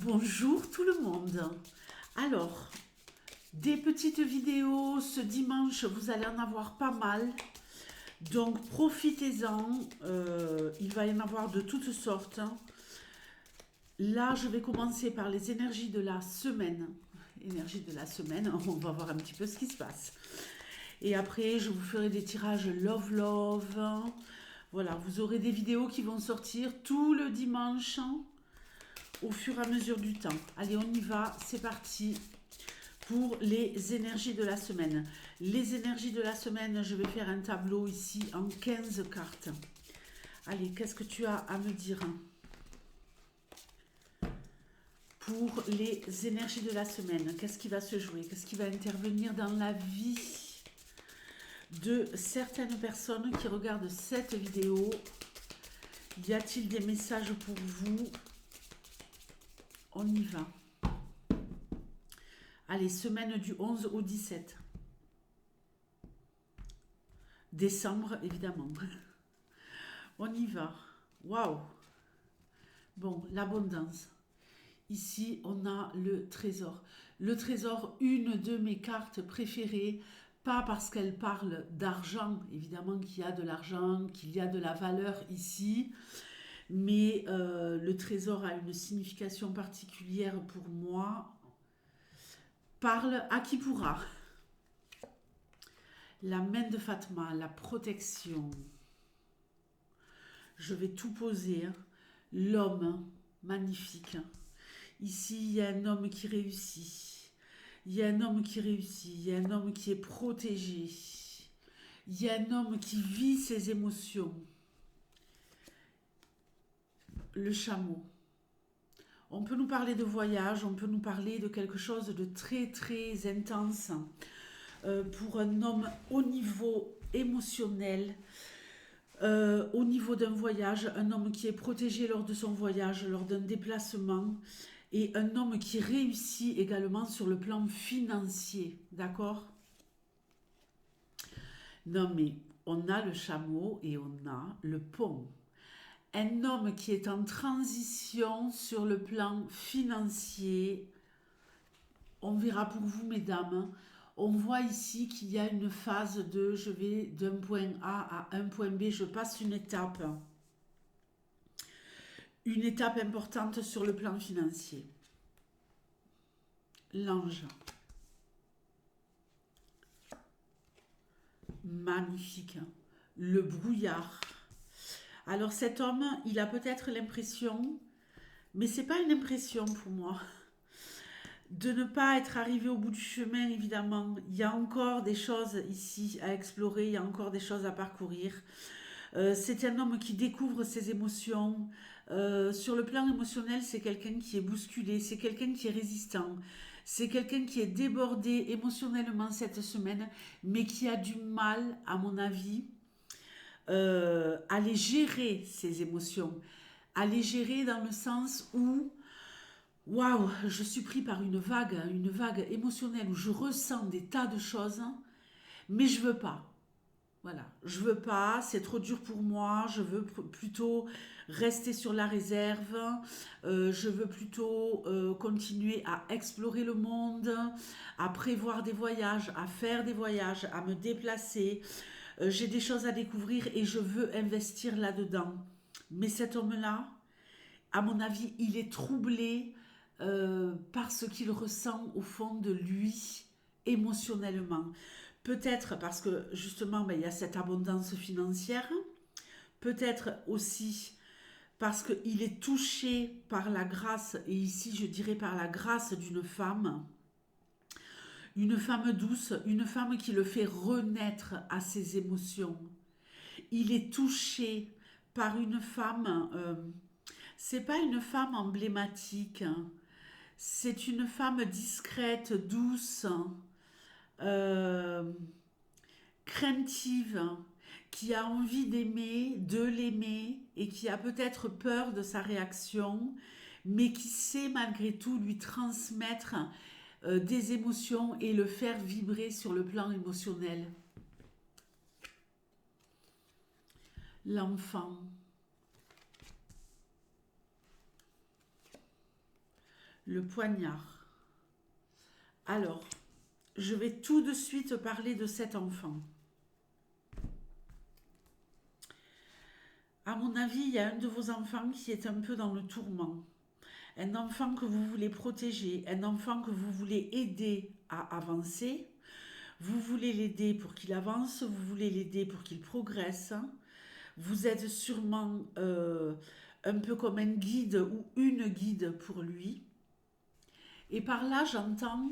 Bonjour tout le monde. Alors, des petites vidéos ce dimanche, vous allez en avoir pas mal. Donc profitez-en. Il va y en avoir de toutes sortes. Là, je vais commencer par les énergies de la semaine. Énergie de la semaine, on va voir un petit peu ce qui se passe. Et après, je vous ferai des tirages Love Love. Voilà, vous aurez des vidéos qui vont sortir tout le dimanche au fur et à mesure du temps. Allez, on y va, c'est parti pour les énergies de la semaine. Les énergies de la semaine, je vais faire un tableau ici en 15 cartes. Allez, qu'est-ce que tu as à me dire pour les énergies de la semaine? Qu'est-ce qui va se jouer? Qu'est-ce qui va intervenir dans la vie de certaines personnes qui regardent cette vidéo? Y a-t-il des messages pour vous? On y va. Allez, semaine du 11 au 17 décembre, évidemment. On y va. Waouh! Bon, l'abondance. Ici, on a le trésor. Le trésor, une de mes cartes préférées, pas parce qu'elle parle d'argent, évidemment qu'il y a de l'argent, qu'il y a de la valeur ici, mais le trésor a une signification particulière pour moi. Parle à qui pourra. La main de Fatma, la protection. Je vais tout poser. L'homme, magnifique. Ici, il y a un homme qui réussit. Il y a un homme qui réussit. Il y a un homme qui est protégé. Il y a un homme qui vit ses émotions. Le chameau. On peut nous parler de voyage, on peut nous parler de quelque chose de très très intense pour un homme au niveau émotionnel. Au niveau d'un voyage, un homme qui est protégé lors de son voyage, lors d'un déplacement, et un homme qui réussit également sur le plan financier, d'accord? Non mais on a le chameau et on a le pont. Un homme qui est en transition sur le plan financier, on verra pour vous mesdames, on voit ici qu'il y a une phase de je vais d'un point A à un point B, je passe une étape. Une étape importante sur le plan financier. L'ange. Magnifique. Le brouillard. Alors cet homme, il a peut-être l'impression, mais c'est pas une impression pour moi, de ne pas être arrivé au bout du chemin, évidemment. Il y a encore des choses ici à explorer, il y a encore des choses à parcourir. C'est un homme qui découvre ses émotions. Sur le plan émotionnel, c'est quelqu'un qui est bousculé, c'est quelqu'un qui est résistant, c'est quelqu'un qui est débordé émotionnellement cette semaine, mais qui a du mal, à mon avis, à les gérer ses émotions. À les gérer dans le sens où, waouh, je suis pris par une vague émotionnelle où je ressens des tas de choses, mais je veux pas. Voilà, je veux pas, c'est trop dur pour moi, je veux plutôt rester sur la réserve, je veux plutôt continuer à explorer le monde, à prévoir des voyages, à faire des voyages, à me déplacer. J'ai des choses à découvrir et je veux investir là-dedans. Mais cet homme-là, à mon avis, il est troublé par ce qu'il ressent au fond de lui émotionnellement. Peut-être parce que justement, ben, il y a cette abondance financière. Peut-être aussi parce qu'il est touché par la grâce, et ici je dirais par la grâce d'une femme. Une femme douce, une femme qui le fait renaître à ses émotions. Il est touché par une femme, c'est pas une femme emblématique, hein. C'est une femme discrète, douce, euh, craintive, qui a envie d'aimer, de l'aimer et qui a peut-être peur de sa réaction, mais qui sait malgré tout lui transmettre des émotions et le faire vibrer sur le plan émotionnel. L'enfant. Le poignard. Alors, je vais tout de suite parler de cet enfant. À mon avis, il y a un de vos enfants qui est un peu dans le tourment. Un enfant que vous voulez protéger, un enfant que vous voulez aider à avancer. Vous voulez l'aider pour qu'il avance, vous voulez l'aider pour qu'il progresse. Vous êtes sûrement un peu comme un guide ou une guide pour lui. Et par là, j'entends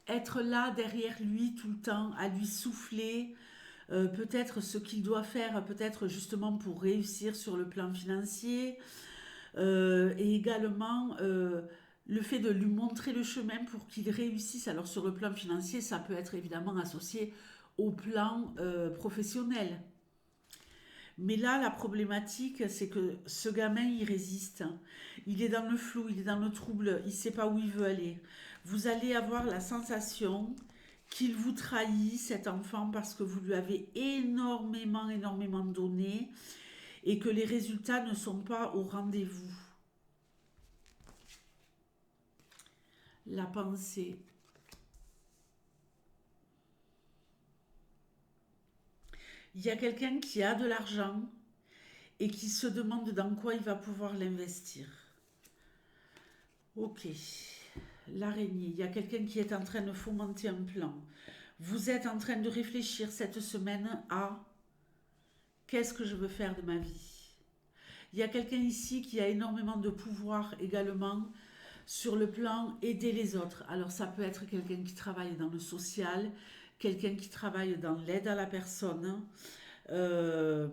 être là derrière lui tout le temps, à lui souffler, peut-être ce qu'il doit faire, peut-être justement pour réussir sur le plan financier, et également le fait de lui montrer le chemin pour qu'il réussisse. Alors sur le plan financier, ça peut être évidemment associé au plan professionnel. Mais là, la problématique, c'est que ce gamin, il résiste. Il est dans le flou, il est dans le trouble, il ne sait pas où il veut aller. Vous allez avoir la sensation qu'il vous trahit, cet enfant, parce que vous lui avez énormément, énormément donné et que les résultats ne sont pas au rendez-vous. La pensée. Il y a quelqu'un qui a de l'argent et qui se demande dans quoi il va pouvoir l'investir. Ok. L'araignée. Il y a quelqu'un qui est en train de fomenter un plan. Vous êtes en train de réfléchir cette semaine à qu'est-ce que je veux faire de ma vie. Il y a quelqu'un ici qui a énormément de pouvoir également sur le plan aider les autres. Alors ça peut être quelqu'un qui travaille dans le social, quelqu'un qui travaille dans l'aide à la personne, euh,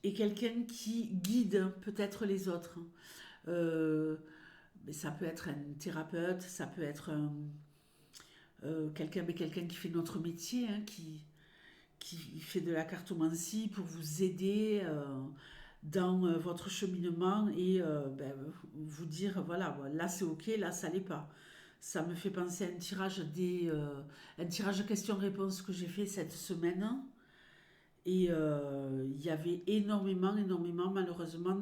et quelqu'un qui guide peut-être les autres. Euh, mais ça peut être un thérapeute, ça peut être quelqu'un qui fait notre métier, hein, qui fait de la cartomancie pour vous aider dans votre cheminement et vous dire, voilà, là c'est ok, là ça l'est pas. Ça me fait penser à un tirage questions-réponses que j'ai fait cette semaine. Et il y avait énormément, énormément, malheureusement,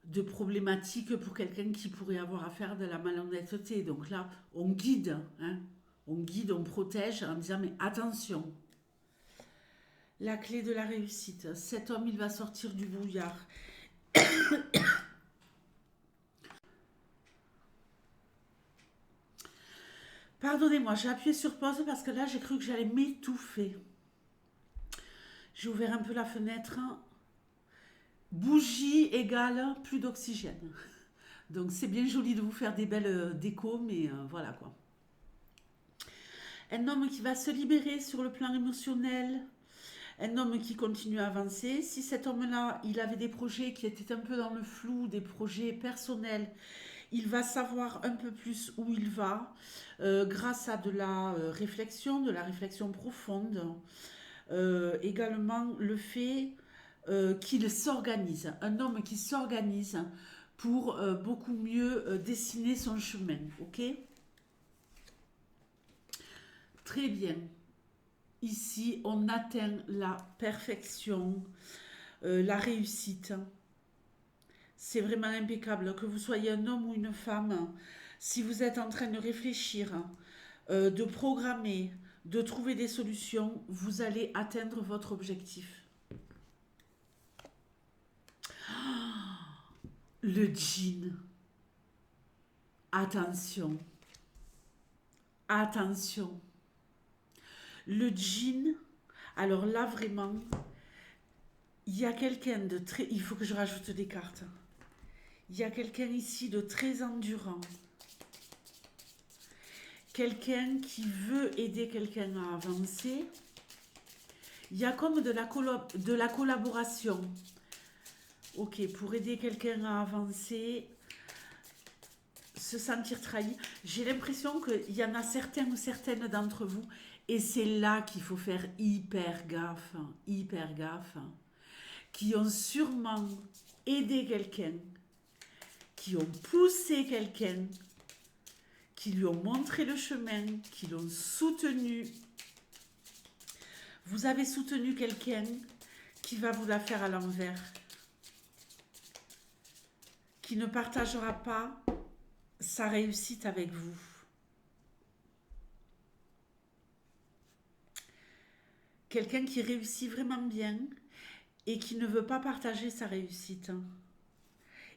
de problématiques pour quelqu'un qui pourrait avoir affaire de la malhonnêteté. Donc là, on guide, hein, on guide, on protège en disant, mais attention, la clé de la réussite. Cet homme, il va sortir du brouillard. Pardonnez-moi, j'ai appuyé sur pause parce que là, j'ai cru que j'allais m'étouffer. J'ai ouvert un peu la fenêtre. Bougie égale plus d'oxygène. Donc c'est bien joli de vous faire des belles décos, mais voilà quoi. Un homme qui va se libérer sur le plan émotionnel, un homme qui continue à avancer. Si cet homme-là, il avait des projets qui étaient un peu dans le flou, des projets personnels, il va savoir un peu plus où il va grâce à de la réflexion profonde. Également le fait qu'il s'organise, un homme qui s'organise pour beaucoup mieux dessiner son chemin, ok? Très bien. Ici, on atteint la perfection, la réussite. C'est vraiment impeccable. Que vous soyez un homme ou une femme, si vous êtes en train de réfléchir, de programmer, de trouver des solutions, vous allez atteindre votre objectif. Le djinn. Attention. Attention. Le djinn, alors là vraiment, il y a quelqu'un de très... Il faut que je rajoute des cartes. Il y a quelqu'un ici de très endurant. Quelqu'un qui veut aider quelqu'un à avancer. Il y a comme de la collaboration. Ok, pour aider quelqu'un à avancer, se sentir trahi. J'ai l'impression qu'il y en a certains ou certaines d'entre vous, et c'est là qu'il faut faire hyper gaffe, qui ont sûrement aidé quelqu'un, qui ont poussé quelqu'un, qui lui ont montré le chemin, qui l'ont soutenu. Vous avez soutenu quelqu'un qui va vous la faire à l'envers, qui ne partagera pas sa réussite avec vous. Quelqu'un qui réussit vraiment bien et qui ne veut pas partager sa réussite.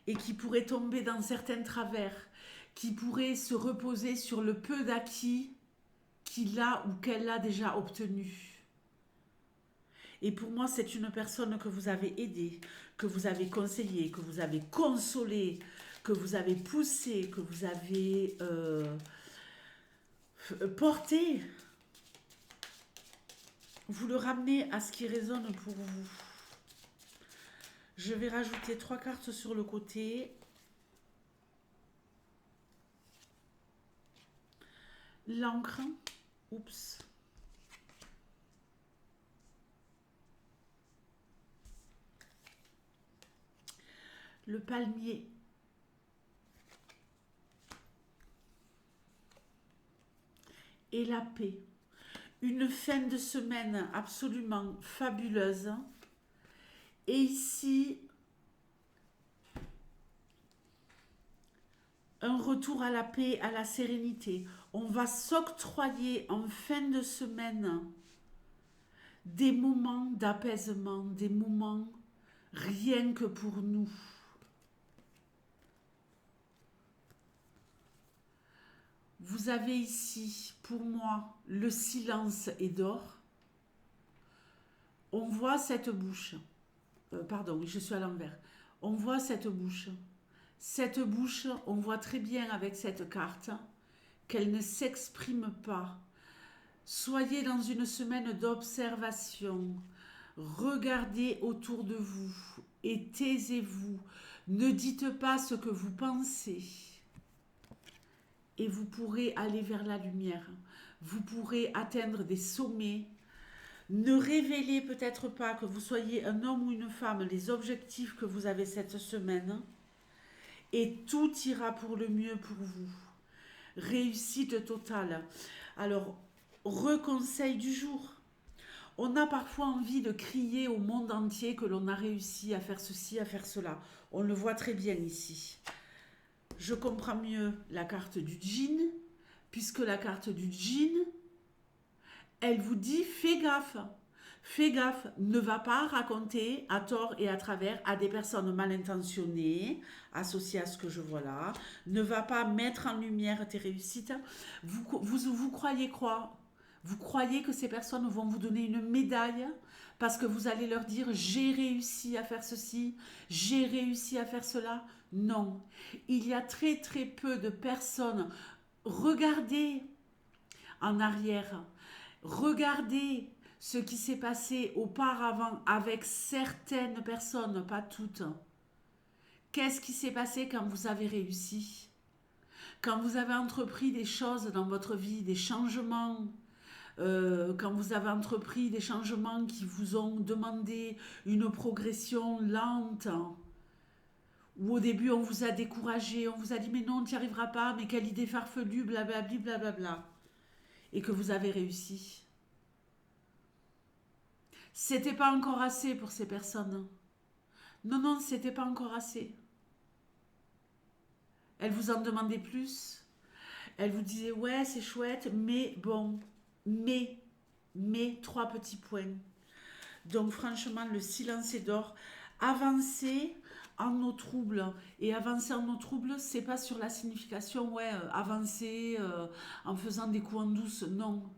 Et qui pourrait tomber dans certains travers, qui pourrait se reposer sur le peu d'acquis qu'il a ou qu'elle a déjà obtenu. Et pour moi, c'est une personne que vous avez aidée, que vous avez conseillée, que vous avez consolée, que vous avez poussée, que vous avez portée. Vous le ramenez à ce qui résonne pour vous. Je vais rajouter 3 cartes sur le côté. L'encre. Oups. Le palmier. Et la paix. Une fin de semaine absolument fabuleuse. Et ici, un retour à la paix, à la sérénité. On va s'octroyer en fin de semaine des moments d'apaisement, des moments rien que pour nous. Vous avez ici, pour moi, le silence est d'or. On voit cette bouche. Pardon, je suis à l'envers. On voit cette bouche. Cette bouche, on voit très bien avec cette carte qu'elle ne s'exprime pas. Soyez dans une semaine d'observation. Regardez autour de vous et taisez-vous. Ne dites pas ce que vous pensez. Et vous pourrez aller vers la lumière. Vous pourrez atteindre des sommets. Ne révélez peut-être pas que vous soyez un homme ou une femme, les objectifs que vous avez cette semaine. Et tout ira pour le mieux pour vous. Réussite totale. Alors, reconseil du jour. On a parfois envie de crier au monde entier que l'on a réussi à faire ceci, à faire cela. On le voit très bien ici. Je comprends mieux la carte du djinn, puisque la carte du djinn, elle vous dit fais gaffe. Fais gaffe, ne va pas raconter à tort et à travers à des personnes mal intentionnées, associées à ce que je vois là. Ne va pas mettre en lumière tes réussites. Vous croyez quoi? Vous croyez que ces personnes vont vous donner une médaille parce que vous allez leur dire j'ai réussi à faire ceci, j'ai réussi à faire cela? Non. Il y a très très peu de personnes. Regardez en arrière. Regardez ce qui s'est passé auparavant avec certaines personnes, pas toutes. Qu'est-ce qui s'est passé quand vous avez réussi? Quand vous avez entrepris des choses dans votre vie, des changements, quand vous avez entrepris des changements qui vous ont demandé une progression lente, ou au début on vous a découragé, on vous a dit mais non, tu n'y arriveras pas, mais quelle idée farfelue, blablabla, blablabla, et que vous avez réussi. C'était pas encore assez pour ces personnes. Non, non, c'était pas encore assez. Elles vous en demandaient plus. Elles vous disaient ouais, c'est chouette, mais bon, mais 3 petits points. Donc franchement, le silence est d'or. Avancer en nos troubles. Et avancer en nos troubles, c'est pas sur la signification, ouais, avancer en faisant des coups en douce, non.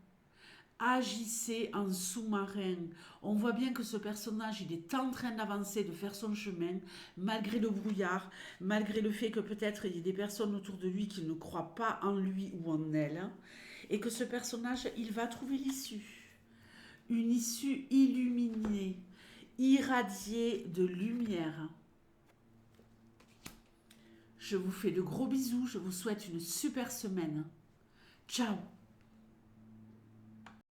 Agissez en sous-marin. On voit bien que ce personnage, il est en train d'avancer, de faire son chemin, malgré le brouillard, malgré le fait que peut-être il y ait des personnes autour de lui qui ne croient pas en lui ou en elle, et que ce personnage, il va trouver l'issue. Une issue illuminée, irradiée de lumière. Je vous fais de gros bisous, je vous souhaite une super semaine. Ciao!